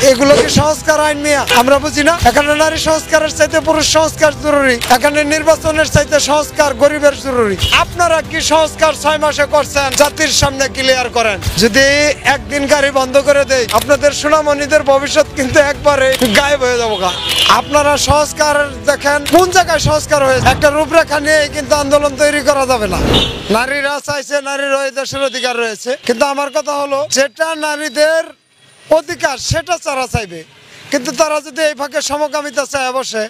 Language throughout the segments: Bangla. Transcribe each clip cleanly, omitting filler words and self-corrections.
এগুলো কি সংস্কার আইন মিয়া? আমরা বুঝি না? এখানে নারী সংস্কারের চাইতে পুরুষ সংস্কার জরুরি, এখানে নির্বাচনের চাইতে সংস্কার গরিবের জরুরি। আপনারা কি সংস্কার 6 মাসে করছেন? জাতির সামনে ক্লিয়ার করেন। যদি একদিন গাড়ি বন্ধ করে দেয়, আপনাদের সোনামণিদের ভবিষ্যৎ কিন্তু একবারে গায়েব হয়ে যাবো। আপনারা সংস্কার দেখেন কোন জায়গায় সংস্কার হয়েছে, একটা রূপরেখা নিয়ে কিন্তু আন্দোলন তৈরি করা যাবে না। নারীরা চাইছে, নারীর ওই দেশের অধিকার রয়েছে, কিন্তু আমার কথা হলো যেটা নারীদের অধিকার সেটা তারা চাইবে, কিন্তু তারা যদি এই ফাঁকে সমকামিতা চায় বসে,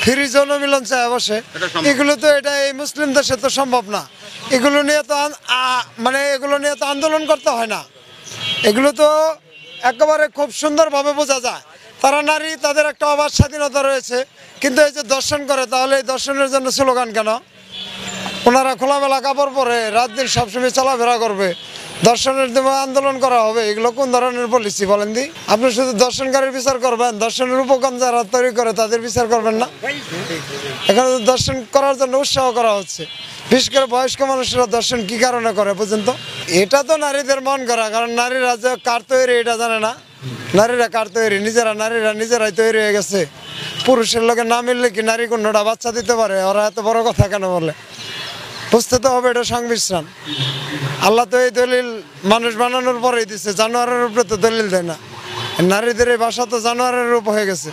ফ্রি যৌন মিলন চায় বসে, এগুলো তো এটা এই মুসলিম দেশে তো সম্ভব না। এগুলো নিয়ে তো এগুলো নিয়ে তো আন্দোলন করতে হয় না, এগুলো তো একেবারে খুব সুন্দরভাবে বোঝা যায়। তারা নারী, তাদের একটা অবাধ স্বাধীনতা রয়েছে, কিন্তু এই যে দর্শন করে, তাহলে এই দর্শনের জন্য স্লোগান কেন? ওনারা খোলামেলা কাপড় পরে রাত দিন সবসময় চলাফেরা করবে, দর্শনের জন্য আন্দোলন করা হবে, এগুলো কোন ধরনের পলিসি বলেন দি? আপনি শুধু দর্শনকারীর বিচার করবেন, দর্শনের উপকরণ যারা তৈরি করে তাদের বিচার করবেন না? এখানে দর্শন করার জন্য উৎসাহ করা হচ্ছে, বিশেষ করে বয়স্ক মানুষরা দর্শন কি কারণে করে পর্যন্ত? এটা তো নারীদের মন করা, কারণ নারীরা যে কার তৈরি এটা জানে না। নারীরা কার তৈরি? নারীরা নিজেরাই তৈরি হয়ে গেছে। পুরুষের লোকে না মিললে কি নারী কোনটা বাচ্চা দিতে পারে? ওরা এত বড় কথা কেন বলে? বুঝতে তো হবে এটা সংমিশ্রণ। আল্লাহ তো এই দলিল মানুষ বানানোর পরেই দিচ্ছে, জানোয়ারের উপরে তো দলিল দেয় না। নারীদের এই ভাষা তো জানোয়ারের রূপ হয়ে গেছে,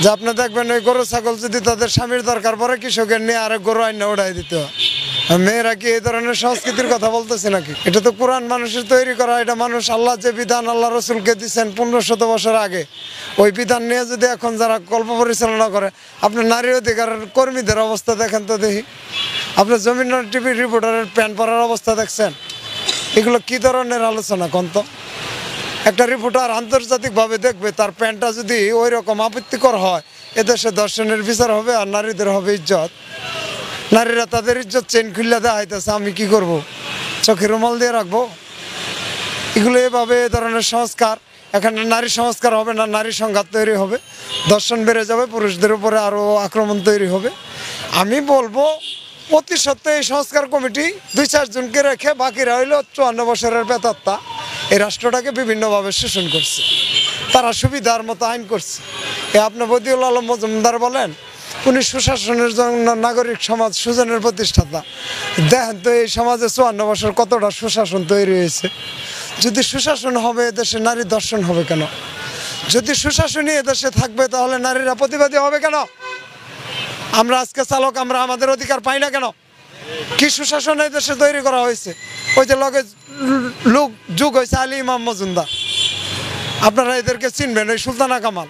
যে আপনি দেখবেন ওই গরু ছাগল যদি তাদের স্বামীর দরকার পরে কৃষকের নিয়ে আরেক গরু আইনা উড়াই দিতে হয়। মেয়েরা কি এই ধরনের সংস্কৃতির কথা বলতেছে নাকি? এটা তো কোরআন মানুষের তৈরি করা, এটা মানুষ আল্লাহ যে বিধান আল্লাহ রসুলকে দিচ্ছেন 1500 বছর আগে, ওই বিধান নিয়ে যদি এখন যারা কল্প পরিচালনা করে, আপনার নারী অধিকার কর্মীদের অবস্থা দেখেন তো দেখি। আপনার জমিন টিভি রিপোর্টারের প্যান্ট পরার অবস্থা দেখছেন? এগুলো কি ধরনের আলোচনা কোন তো? একটা রিপোর্টার আন্তর্জাতিকভাবে দেখবে, তার প্যান্টটা যদি ওই রকম আপত্তিকর হয়, এদেশে দর্শনের বিচার হবে আর নারীদের হবে ইজ্জত। নারীরা তাদের ইজ্জত চেন খুললে দেখাইতেছে, আমি কি করব? চোখে রুমাল দিয়ে রাখবো? এগুলো এভাবে এ ধরনের সংস্কার, এখানে নারী সংস্কার হবে না, নারী সংঘাত তৈরি হবে, দর্শন বেড়ে যাবে, পুরুষদের উপরে আরও আক্রমণ তৈরি হবে। আমি বলবো অতি সত্ত্বে এই সংস্কার কমিটি 2-4 জনকে রেখে, বাকিরা হইল 54 বছরের বেতাত্তা, এই রাষ্ট্রটাকে বিভিন্নভাবে শোষণ করছে, তারা সুবিধার মতো আইন করছে। আপনি বদিউল আলম মজুমদার বলেন, উনি সুশাসনের জন্য নাগরিক সমাজ সুজনের প্রতিষ্ঠাতা। দেখেন তো এই সমাজে 54 বছর কতটা সুশাসন তৈরি হয়েছে। যদি সুশাসন হবে এদেশে, নারী দর্শন হবে কেন? যদি সুশাসনই এদেশে থাকবে, তাহলে নারীরা প্রতিবাদী হবে কেন? আমরা আজকে চালক, আমরা আমাদের অধিকার পাই না কেন? কি সুশাসন এই দেশে তৈরি করা হয়েছে? ওই যে লগে লোক যুগ হয়েছে আলী ইমাম মজুমদার, আপনারা এদেরকে চিনবেন, ওই সুলতানা কামাল,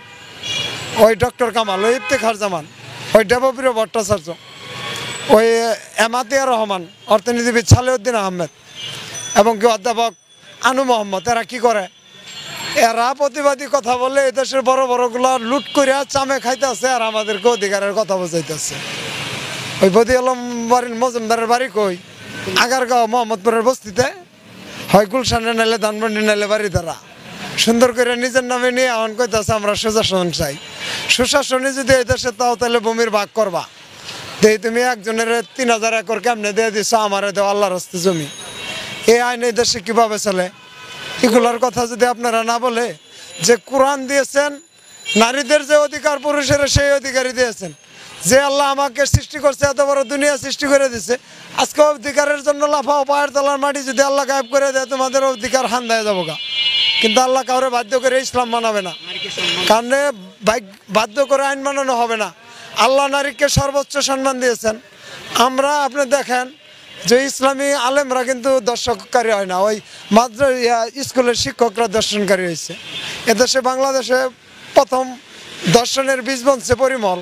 ওই ডক্টর কামাল, ওই ইফতেখার জামান, ওই দেবপ্রিয় ভট্টাচার্য, ওই এমাতিয়া রহমান, অর্থনীতিবিদ সালেউদ্দিন আহমেদ এবং কি অধ্যাপক আনু মোহাম্মদ। এরা কি করে? এরা প্রতিবাদী কথা বলে এদেশের বড় বড়গুলো লুট করিয়া চামে খাইতেছে আর আমাদেরকে অধিকারের কথা বোঝাইতেছে। ওই বদি আলম বাড়ির মজুমদারের বাড়ি কই? আগারগাঁও মোহাম্মদপুরের বস্তিতে, হয় গুলশানে নাইলে ধানমন্ডি নাইলে বাড়ি দ্বারা সুন্দর করে নিজের নামে নিয়ে এখন কইতেছে আমরা সুশাসন চাই। সুশাসনে যদি এই দেশে তাও তাহলে ভূমির ভাগ করবা, দেই তুমি একজনের 3000 একর কেমনে দিয়ে দিচ্ছ, আমারে দেও আল্লাহর হস্তে জমি। এই আইন এই দেশে কিভাবে চলে? এগুলোর কথা যদি আপনারা না বলে, যে কোরআন দিয়েছেন নারীদের যে অধিকার, পুরুষের সেই অধিকারই দিয়েছেন। যে আল্লাহ আমাকে সৃষ্টি করছে, এত বড় দুনিয়া সৃষ্টি করে দিছে, আজকে অধিকারের জন্য লাফাও, পায়ের তলার মাটি যদি আল্লাহ গায়েব করে দেয়, তোমাদের অধিকার হান দেয় যাবো গা। কিন্তু আল্লাহ কাউরে বাধ্য করে ইসলাম মানাবে না, কারণ বাধ্য করে আইন মানানো হবে না। আল্লাহ নারীকে সর্বোচ্চ সম্মান দিয়েছেন। আমরা আপনি দেখেন যে ইসলামী আলেমরা কিন্তু দর্শককারী হয় না, ওই মাত্র স্কুলের শিক্ষকরা দর্শনকারী হয়েছে। এদেশে বাংলাদেশে প্রথম দর্শনের বীজ বনছে পরিমল,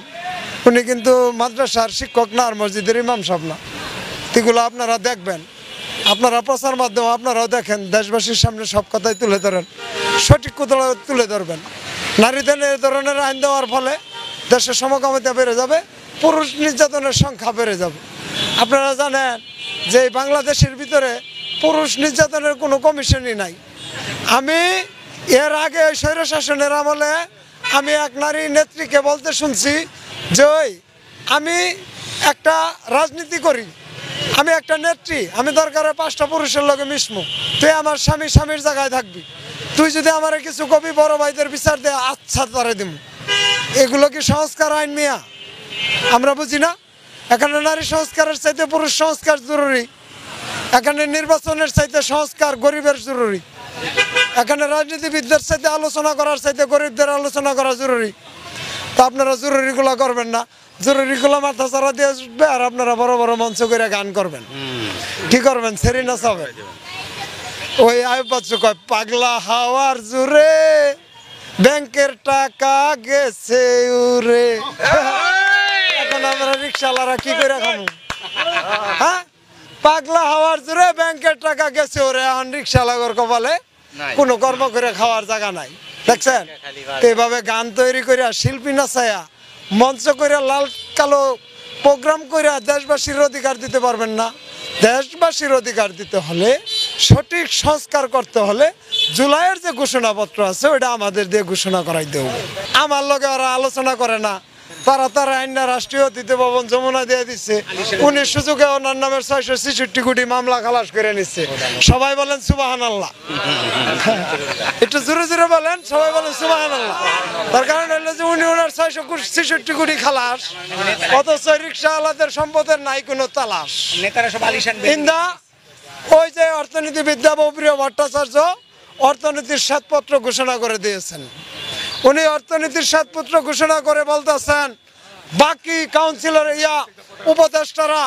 উনি কিন্তু মাদ্রাসার শিক্ষক না, আর মসজিদের ইমাম সাহেব না। এগুলো আপনারা দেখবেন, আপনারা প্রচার মাধ্যমে আপনারাও দেখেন, দেশবাসীর সামনে সব কথাই তুলে ধরেন, সঠিক কথা তুলে ধরবেন। নারীদের এই ধরনের আইন দেওয়ার ফলে দেশের সমকামিতা বেড়ে যাবে, পুরুষ নির্যাতনের সংখ্যা বেড়ে যাবে। আপনারা জানেন যে বাংলাদেশের ভিতরে পুরুষ নির্যাতনের কোনো কমিশনই নাই। আমি এর আগে স্বৈরশাসনের আমলে আমি এক নারী নেত্রীকে বলতে শুনছি যে আমি একটা রাজনীতি করি, আমি একটা নেত্রী, আমি দরকারে 5টা পুরুষের লগে মিশমু, তুই আমার স্বামীর জায়গায় থাকবি। তুই যদি আমার কিছু কবি বড় ভাইদের বিচার দে, আচ্ছা তারে দিব। এগুলো কি সংস্কার আইন মিয়া? আমরা বুঝি না। এখানে নারী সংস্কারের চাইতে পুরুষ সংস্কার জরুরি। এখানে নির্বাচনের চাইতে সংস্কার গরিবের জরুরি। এখানে রাজনীতিবিদদের সাথে আলোচনা করার চাইতে গরিবদের আলোচনা করা জরুরি। তা আপনারা জরুরিগুলো করবেন না, জরুরিগুলো মাথা ছাড়া দিয়ে আসবে, আর আপনারা বড় বড় মঞ্চ করে গান করবেন। কি করবেন? সেরিনা সাবে ওই আয়ুব বাচ্চু কয়, পাগলা হাওয়ার জোরে ব্যাংকের টাকা গেছে উরে। এখন আমরা রিক্সাওয়ালারা কি করে খাবো? হ্যাঁ, পাগলা হাওয়ার জোরে ব্যাংকের টাকা গেছে ওরে। এখন রিক্সাওয়ালার কপালে কোনো কর্ম করে খাওয়ার জায়গা নাই। দেখছেন? এভাবে গান তৈরি করে শিল্পী নাচায়া মঞ্চ করে লাল কালো প্রোগ্রাম করে দেশবাসীর অধিকার দিতে পারবেন না। দেশবাসীর অধিকার দিতে হলে, সঠিক সংস্কার করতে হলে জুলাইয়ের যে ঘোষণাপত্র আছে ওটা আমাদের দিয়ে ঘোষণা করাই দেব। আমার লগে ওরা আলোচনা করে না। তারা আইনা রাষ্ট্রীয় অতিথি ভবন যমুনা দিয়ে দিচ্ছে। উনি সুযোগে ওনার নামের 666 কোটি মামলা খালাস করে নিচ্ছে। সবাই বলেন সুবহানাল্লাহ। একটু জোরে জোরে বলেন, সবাই বলেন সুবহানাল্লাহ। তার কারণ হলো যে উনি ওনার 666 কোটি খালাস, অথচ রিক্সাওয়ালাদের সম্পদের নাই কোনো তালাশ। ইন্দা ওই যে অর্থনীতিবিদ্যা প্রিয় ভট্টাচার্য অর্থনীতির শ্বেতপত্র ঘোষণা করে দিয়েছেন। উনি অর্থনীতির শ্বেতপত্র ঘোষণা করে বলতেছেন, বাকি কাউন্সিলর উপদেষ্টারা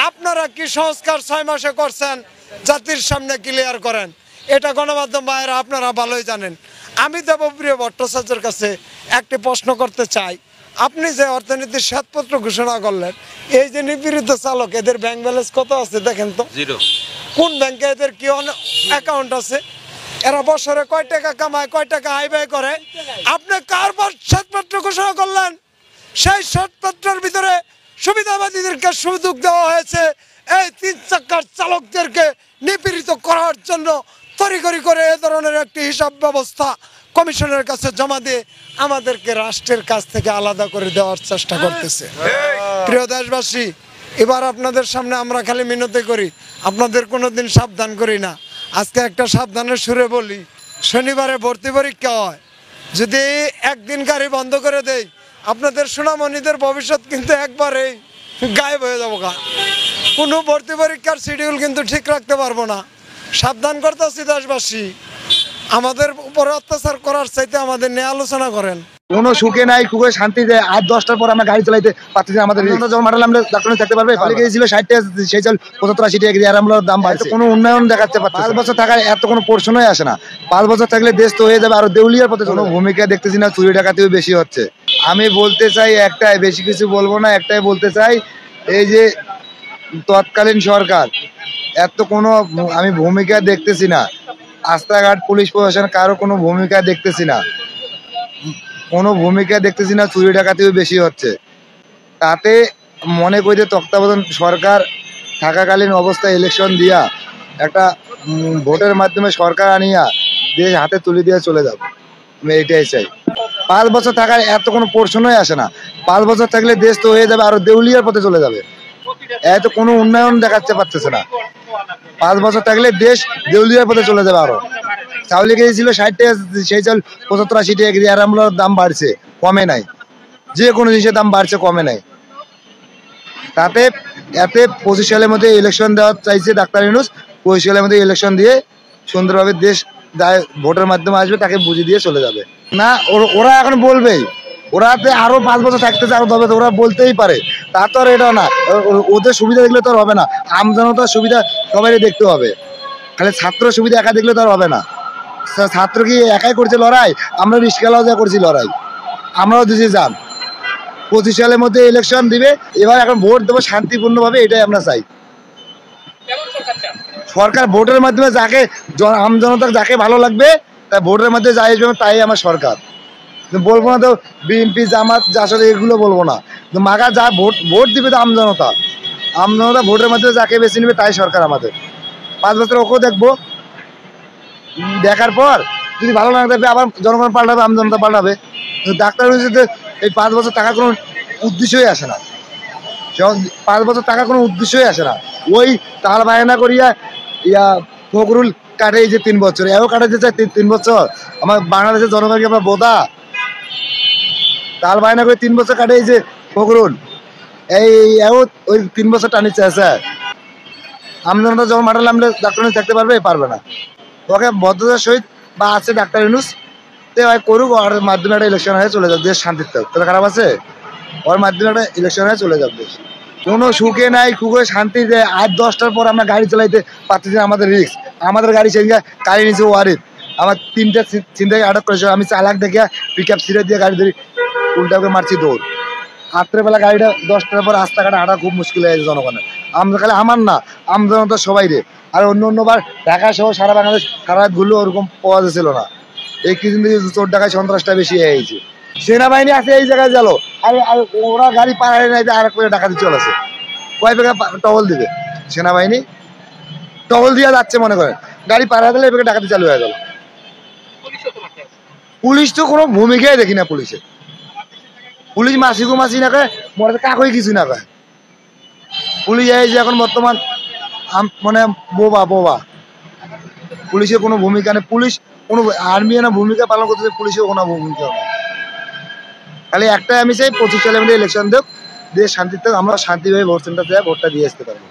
আপনারা কি সংস্কার 6 মাসে করছেন জাতির সামনে ক্লিয়ার করেন। এটা গণমাধ্যম ভাইয়েরা আপনারা ভালোই জানেন। আমি দেবপ্রিয় ভট্টাচার্যের কাছে একটি প্রশ্ন করতে চাই, আপনি যে অর্থনীতির শ্বেতপত্র ঘোষণা করলেন, এই যে নিপীড়িত চালক, এদের ব্যাংক ব্যালেন্স কত আছে দেখেন তো? 0। কোন ব্যাংকে এদের কি অ্যাকাউন্ট আছে? এরা বছরে কয় টাকা কামায়, কয় টাকা আয় ব্যয় করে? আপনি কার শ্বেতপত্র ঘোষণা করলেন? সেই শ্বেতপত্রের ভিতরে সুবিধাবাদীদেরকে সুযোগ দেওয়া হয়েছে এই 3 চাকার চালকদেরকে নিপীড়িত করার জন্য তড়িঘড়ি করে এ ধরনের একটি হিসাব ব্যবস্থা কমিশনের কাছে জমা দিয়ে আমাদেরকে রাষ্ট্রের কাছ থেকে আলাদা করে দেওয়ার চেষ্টা করতেছে। প্রিয় দেশবাসী, এবার আপনাদের সামনে আমরা খালি মিনতি করি, আপনাদের কোনোদিন সাবধান করি না। আজকে একটা সাবধানের সুরে বলি, শনিবারে ভর্তি পরীক্ষা হয়, যদি একদিন গাড়ি বন্ধ করে দেই আপনাদের সোনামণিদের ভবিষ্যৎ কিন্তু একবারেই গায়েব হয়ে যাবো। কোনো ভর্তি পরীক্ষার শিডিউল কিন্তু ঠিক রাখতে পারবো না। সাবধান করতেছি দেশবাসী, আমাদের উপরে অত্যাচার করার চাইতে আমাদের নিয়ে আলোচনা করেন। কোনো সুখে নাই, খুবই শান্তিতে 8-10টার পর আমরা গাড়ি চালাইতে পারতেছি। আমাদের যখন মারালে আমরা ডাক্তার থাকতে পারবে, ফলে গিয়েছিল 60 টাকা, সেই চাল 75-80 টাকা কেজি। আর আমরা দাম বাড়ছে, কোনো উন্নয়ন দেখাতে পারছে। 5 বছর থাকার এত কোনো প্রশ্নই আসে না। 5 বছর থাকলে দেশ তো হয়ে যাবে আর দেউলিয়ার পথে। কোনো ভূমিকা দেখতেছি না, চুরি ডাকাতিও বেশি হচ্ছে। আমি বলতে চাই একটাই, বেশি কিছু বলবো না, একটাই বলতে চাই, এই যে তৎকালীন সরকার এত কোনো আমি ভূমিকা দেখতেছি না। রাস্তাঘাট পুলিশ প্রশাসন কারো কোনো ভূমিকা দেখতেছি না, কোনো ভূমিকা দেখতেছি না। চুরি ডাকাতিও বেশি হচ্ছে। তাতে মনে করি যে তত্ত্বাবধান সরকার থাকাকালীন অবস্থায় ইলেকশন দিয়া একটা ভোটের মাধ্যমে সরকার আনিয়া দেশ হাতে তুলে দিয়ে চলে যাবে। আমি এটাই চাই। 5 বছর থাকার এত কোনো প্রশ্নই আসে না। 5 বছর থাকলে দেশ তো হয়ে যাবে আর দেউলিয়ার পথে চলে যাবে। এত কোনো উন্নয়ন দেখাতে পারতেছে না। 5 বছর থাকলে দেশ দেউলিয়ার পথে চলে যাবে। আরো চাউলে গিয়েছিল 60 টাকা, সেই চাল 75-80 টাকা কেজি। আর আমলার দাম বাড়ছে, কমে নাই। যে কোনো জিনিসের দাম বাড়ছে, কমে নাই। তাতে এতে 25 সালের মধ্যে ইলেকশন দেওয়া চাইছে ডাক্তার ইউনূস। 25 সালের মধ্যে ইলেকশন দিয়ে সুন্দরভাবে দেশ ভোটের মাধ্যমে আসবে, তাকে বুঝিয়ে দিয়ে চলে যাবে। না, ওরা এখন বলবেই, ওরাতে আরো 5 বছর থাকতেছে, আরো তবে ওরা বলতেই পারে। তা তো আর এটা না, ওদের সুবিধা দেখলে তো আর হবে না। আমজনতার সুবিধা সবাই দেখতে হবে, খালি ছাত্র সুবিধা একা দেখলে তো আর হবে না। ছাত্র কি একাই করছে লড়াই? আমরা রিস্কালাও যা করছি লড়াই, আমরাও দিছি যান। 25 সালের মধ্যে ইলেকশন দিবে, এবার এখন ভোট দেবো শান্তিপূর্ণভাবে, এটাই আমরা চাই। সরকার ভোটের মাধ্যমে যাকে আমজনতার যাকে ভালো লাগবে তাই ভোটের মধ্যে যাই আসবে, তাই আমার সরকার। বলবো না তো বিএনপি জামাত জাসদ এগুলো বলবো না, মাগা যা ভোট দিবে তো আমজনতা। আমজনতা ভোটের মাধ্যমে যাকে বেছে নেবে তাই সরকার আমাদের। 5 বছর ওকেও দেখবো, দেখার পর যদি ভালো না থাকবে আবার জনগণ পাল্টাবে, আমজনতা পাল্টাবে। ডাক্তার হিসেবে এই 5 বছর টাকা কোনো উদ্দেশ্যই আসে না। 5 বছর টাকা কোনো উদ্দেশ্যই আসে না। ওই তাল বায়না করিয়া ফখরুল কাটে এই যে 3 বছর, এও কাটাতে চাই 3 বছর। আমার বাংলাদেশের জনগণকে আমরা বোধা তাল বায়না করে 3 বছর কাটে এই যে ফখরুল, এই এও ওই 3 বছর টানিচ্ছে স্যার। আমজনতা যখন মাঠালে আমরা ডাক্তার থাকতে পারবে না। ওকে ভদ্রতার সহিত বা আছে ডাক্তার ইউনুস তে ভাই করুক, ওর মাধ্যমে একটা ইলেকশন হয়ে চলে যাক, দেশ শান্তিতে থাকুক। তাহলে খারাপ আছে? ওর মাধ্যমে একটা ইলেকশন হয়ে চলে যাক দেশ। কোনো সুখে নাই খুখে শান্তিতে। আজ 10টার পর আমরা গাড়ি চালাইতে পারতেছি না, আমাদের রিস্ক। আমাদের গাড়ি সেদিকে গাড়ি নিচে ওয়ারিদ আমার 3টা চিন্তায় আটক করেছে। আমি চালাক দেখে পিক আপ সিরে দিয়ে গাড়ি ধরি উল্টাকে মারছি দৌড়। রাত্রেবেলা গাড়িটা 10টার পর রাস্তাঘাটে হাঁটা খুব মুশকিল হয়ে গেছে জনগণের। আমরা খালি আমার না, আমজনতা সবাই রে। আর অন্যবার ঢাকা সহ সারা বাংলাদেশ সারা রাত ঘুরলেও ওরকম পাওয়া যাচ্ছিল না। এই কিছুদিন থেকে চোর ডাকায় সন্ত্রাসটা বেশি হয়ে গেছে। সেনাবাহিনী আছে এই জায়গায় গেল, আর ওরা গাড়ি পাড়ায় নাই, আর এক করে ডাকাতি চলেছে। কয় টাকা টহল দিবে সেনাবাহিনী? টহল দিয়ে যাচ্ছে মনে করেন, গাড়ি পাড়া দিলে এবার ডাকাতি চালু হয়ে গেল। পুলিশ তো কোনো ভূমিকাই দেখি না পুলিশের। পুলিশ মাসিকু মাসি না কয়, মনে কাকই কিছু না কয়। পুলিশ এই যে এখন বর্তমান মানে বোবা পুলিশের কোনো ভূমিকা নেই। পুলিশ কোনো আর্মি না ভূমিকা পালন করতেছে, পুলিশের কোনো ভূমিকা নেই। খালি একটাই আমি চাই 25 সালে ইলেকশন দেব, দেশ শান্তিতে আমরা শান্তিভাবে ভোট সেন্টার ভোটটা দিয়ে আসতে পারবো।